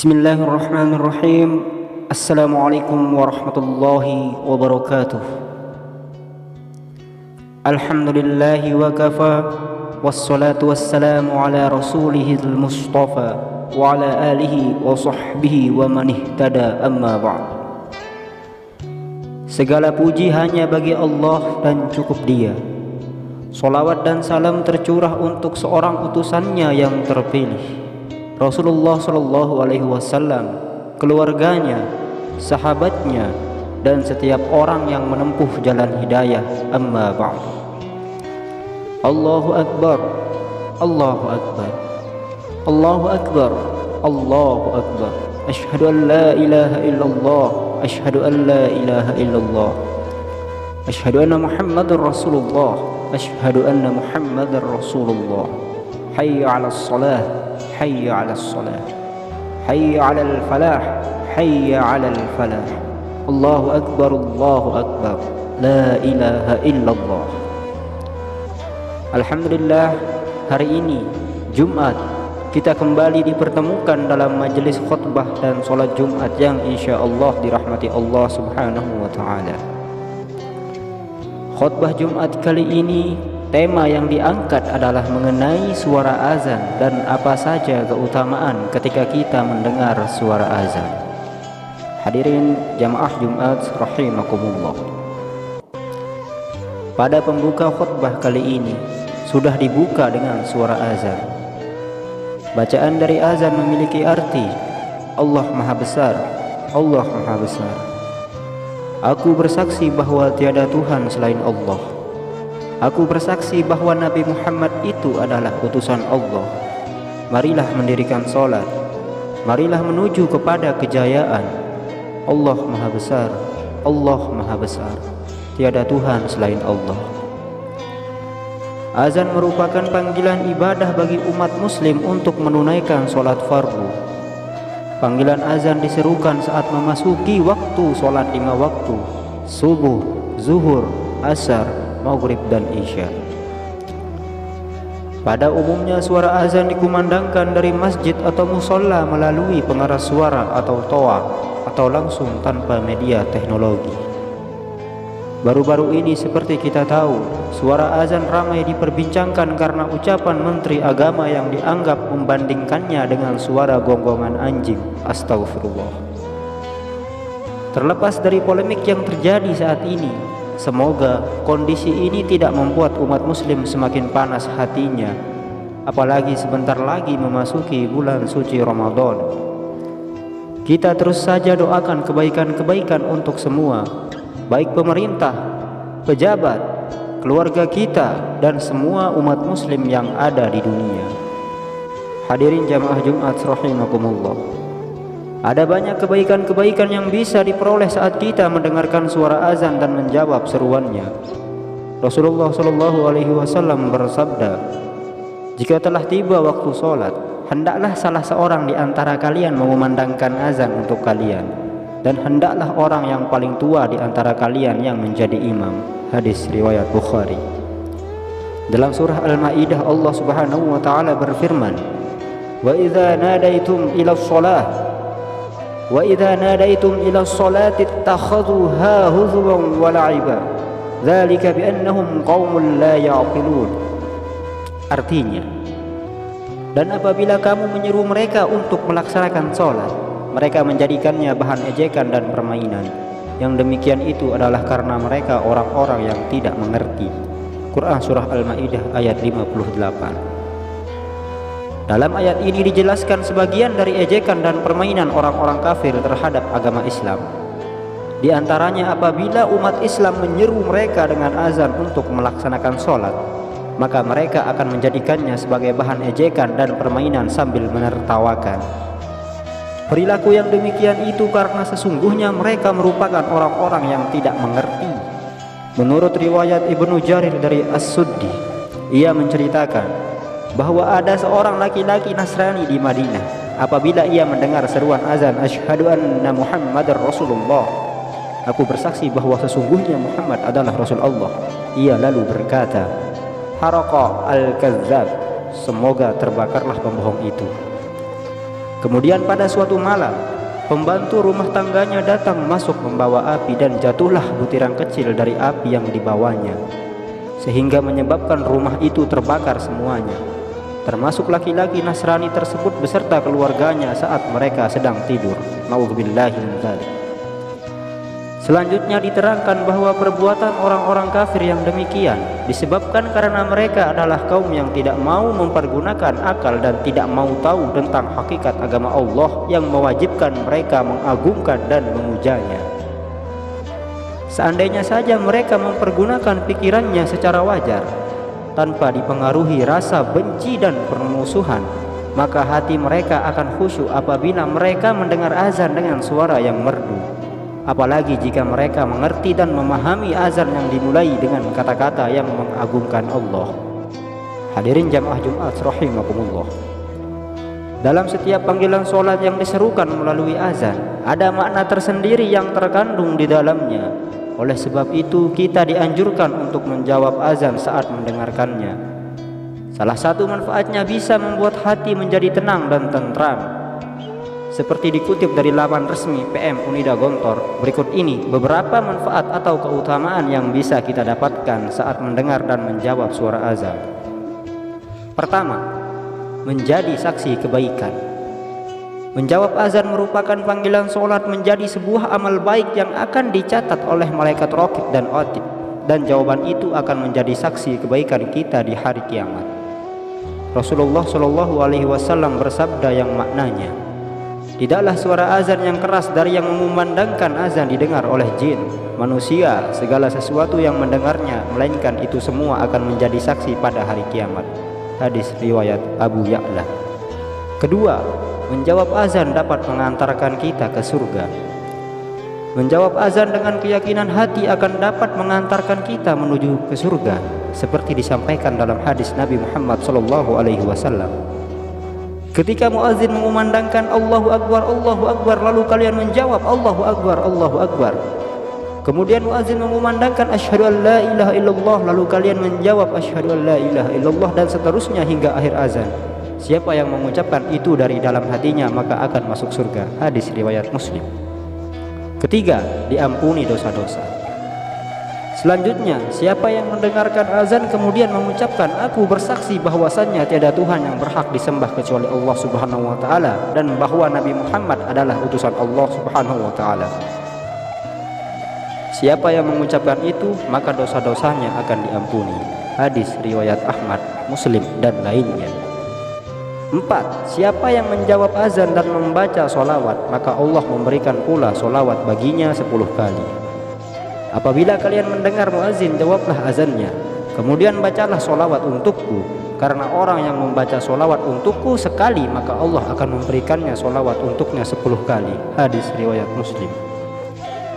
Bismillahirrahmanirrahim. Assalamualaikum warahmatullahi wabarakatuh. Alhamdulillahi wa kafa, wassalatu wassalamu ala rasulihil mustafa wa ala alihi wa sahbihi wa man ihtada, amma ba'd. Segala puji hanya bagi Allah dan cukup Dia. Salawat dan salam tercurah untuk seorang utusannya yang terpilih, Rasulullah Shallallahu Alaihi Wasallam, keluarganya, sahabatnya, dan setiap orang yang menempuh jalan hidayah. Amma ba'd. Allahu Akbar, Allahu Akbar, Allahu Akbar, Allahu Akbar. Ashhadu an la ilaha illallah, ashhadu an la ilaha illallah, ashhadu anna Muhammadar Rasulullah, ashhadu anna Muhammadar Rasulullah. Hayya 'alas salah, hayya 'alas salah, hayya 'alal falah, hayya 'alal falah. Allahu akbar, Allahu akbar, la ilaha illallah. Alhamdulillah, hari ini Jumat kita kembali dipertemukan dalam majelis khutbah dan sholat Jumat yang insyaallah dirahmati Allah Subhanahu wa ta'ala. Khutbah Jumat kali ini, tema yang diangkat adalah mengenai suara azan dan apa saja keutamaan ketika kita mendengar suara azan. Hadirin jamaah Jumat rahimakumullah. Pada pembuka khutbah kali ini sudah dibuka dengan suara azan. Bacaan dari azan memiliki arti Allah Maha Besar, Allah Maha Besar. Aku bersaksi bahwa tiada Tuhan selain Allah. Aku bersaksi bahwa Nabi Muhammad itu adalah utusan Allah. Marilah mendirikan salat, marilah menuju kepada kejayaan. Allah Maha Besar, Allah Maha Besar, tiada Tuhan selain Allah. Azan merupakan panggilan ibadah bagi umat muslim untuk menunaikan salat fardu. Panggilan azan diserukan saat memasuki waktu salat 5 waktu: subuh, zuhur, asar, maghrib dan isya. Pada umumnya suara azan dikumandangkan dari masjid atau musola melalui pengeras suara atau toa, atau langsung tanpa media teknologi. Baru-baru ini seperti kita tahu, suara azan ramai diperbincangkan karena ucapan Menteri Agama yang dianggap membandingkannya dengan suara gonggongan anjing. Astagfirullah. Terlepas dari polemik yang terjadi saat ini, semoga kondisi ini tidak membuat umat muslim semakin panas hatinya, apalagi sebentar lagi memasuki bulan suci Ramadan. Kita terus saja doakan kebaikan-kebaikan untuk semua, baik pemerintah, pejabat, keluarga kita, dan semua umat muslim yang ada di dunia. Hadirin jamaah Jumat rahimakumullah. Ada banyak kebaikan-kebaikan yang bisa diperoleh saat kita mendengarkan suara azan dan menjawab seruannya. Rasulullah Shallallahu Alaihi Wasallam bersabda, jika telah tiba waktu sholat, hendaklah salah seorang di antara kalian mengumandangkan azan untuk kalian, dan hendaklah orang yang paling tua di antara kalian yang menjadi imam. Hadis riwayat Bukhari. Dalam surah Al-Maidah Allah Subhanahu wa taala berfirman, "Wa idza nadaitum ila shalah wa idza nadaitum ila sholati ittakhadhuha huzwan wa la'iba dzalika bi annahum qaumun la ya'qilun." Artinya, dan apabila kamu menyeru mereka untuk melaksanakan sholat, mereka menjadikannya bahan ejekan dan permainan. Yang demikian itu adalah karena mereka orang-orang yang tidak mengerti. Quran surah Al-Maidah ayat 58. Dalam ayat ini dijelaskan sebagian dari ejekan dan permainan orang-orang kafir terhadap agama Islam. Di antaranya apabila umat Islam menyeru mereka dengan azan untuk melaksanakan sholat, maka mereka akan menjadikannya sebagai bahan ejekan dan permainan sambil menertawakan. Perilaku yang demikian itu karena sesungguhnya mereka merupakan orang-orang yang tidak mengerti. Menurut riwayat Ibnu Jarir dari As-Suddi, ia menceritakan bahwa ada seorang laki-laki Nasrani di Madinah. Apabila ia mendengar seruan azan, asyhadu anna Muhammadar Rasulullah, aku bersaksi bahwa sesungguhnya Muhammad adalah Rasul Allah, ia lalu berkata, haraqa al-kazzab, semoga terbakarlah pembohong itu. Kemudian pada suatu malam, pembantu rumah tangganya datang masuk membawa api dan jatuhlah butiran kecil dari api yang dibawanya, sehingga menyebabkan rumah itu terbakar semuanya, termasuk laki-laki Nasrani tersebut beserta keluarganya saat mereka sedang tidur. Na'udzubillahi min dzalik. Selanjutnya diterangkan bahwa perbuatan orang-orang kafir yang demikian disebabkan karena mereka adalah kaum yang tidak mau mempergunakan akal dan tidak mau tahu tentang hakikat agama Allah yang mewajibkan mereka mengagungkan dan memujanya. Seandainya saja mereka mempergunakan pikirannya secara wajar, tanpa dipengaruhi rasa benci dan permusuhan, maka hati mereka akan khusyuk apabila mereka mendengar azan dengan suara yang merdu. Apalagi jika mereka mengerti dan memahami azan yang dimulai dengan kata-kata yang mengagungkan Allah. Hadirin jamaah Jumat rahimakumullah. Dalam setiap panggilan sholat yang diserukan melalui azan, ada makna tersendiri yang terkandung di dalamnya. Oleh sebab itu kita dianjurkan untuk menjawab azan saat mendengarkannya. Salah satu manfaatnya bisa membuat hati menjadi tenang dan tentram. Seperti dikutip dari laman resmi PM Unida Gontor, berikut ini beberapa manfaat atau keutamaan yang bisa kita dapatkan saat mendengar dan menjawab suara azan. Pertama, menjadi saksi kebaikan. Menjawab azan merupakan panggilan sholat menjadi sebuah amal baik yang akan dicatat oleh malaikat raqib dan atid, dan jawaban itu akan menjadi saksi kebaikan kita di hari kiamat. Rasulullah SAW bersabda yang maknanya, tidaklah suara azan yang keras dari yang mengumandangkan azan didengar oleh jin, manusia, segala sesuatu yang mendengarnya, melainkan itu semua akan menjadi saksi pada hari kiamat. Hadis riwayat Abu Ya'la. Kedua, menjawab azan dapat mengantarkan kita ke surga. Menjawab azan dengan keyakinan hati akan dapat mengantarkan kita menuju ke surga, seperti disampaikan dalam hadis Nabi Muhammad SAW. Ketika muazin mengumandangkan Allahu Akbar, lalu kalian menjawab Allahu Akbar, Allahu Akbar. Kemudian muazin mengumandangkan asyhadu an la ilaha illallah, lalu kalian menjawab asyhadu an la ilaha illallah, dan seterusnya hingga akhir azan. Siapa yang mengucapkan itu dari dalam hatinya maka akan masuk surga. Hadis riwayat Muslim. Ketiga, diampuni dosa-dosa. Selanjutnya, siapa yang mendengarkan azan kemudian mengucapkan aku bersaksi bahwasannya tiada Tuhan yang berhak disembah kecuali Allah Subhanahu wa taala dan bahwa Nabi Muhammad adalah utusan Allah Subhanahu wa taala. Siapa yang mengucapkan itu maka dosa-dosanya akan diampuni. Hadis riwayat Ahmad, Muslim dan lainnya. 4. Siapa yang menjawab azan dan membaca sholawat maka Allah memberikan pula sholawat baginya 10 kali. Apabila kalian mendengar muazin, jawablah azannya, kemudian bacalah sholawat untukku, karena orang yang membaca sholawat untukku sekali maka Allah akan memberikannya sholawat untuknya 10 kali. Hadis riwayat Muslim.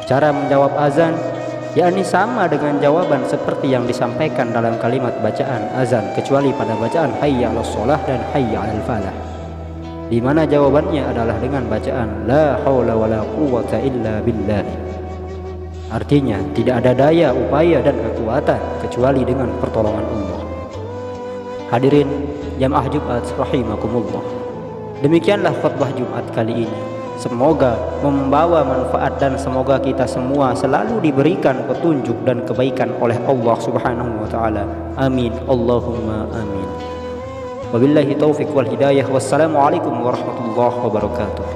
Cara menjawab azan yakni sama dengan jawaban seperti yang disampaikan dalam kalimat bacaan azan, kecuali pada bacaan hayya 'alas shalah dan hayya 'alal falah, di mana jawabannya adalah dengan bacaan la haula wala quwwata illa billah. Artinya tidak ada daya, upaya dan kekuatan kecuali dengan pertolongan Allah. Hadirin jamaah Jumat rahimakumullah. Demikianlah khutbah Jumat kali ini. Semoga membawa manfaat dan semoga kita semua selalu diberikan petunjuk dan kebaikan oleh Allah Subhanahu wa taala. Amin. Allahumma amin. Wabillahi taufiq wal hidayah. Wassalamualaikum warahmatullahi wabarakatuh.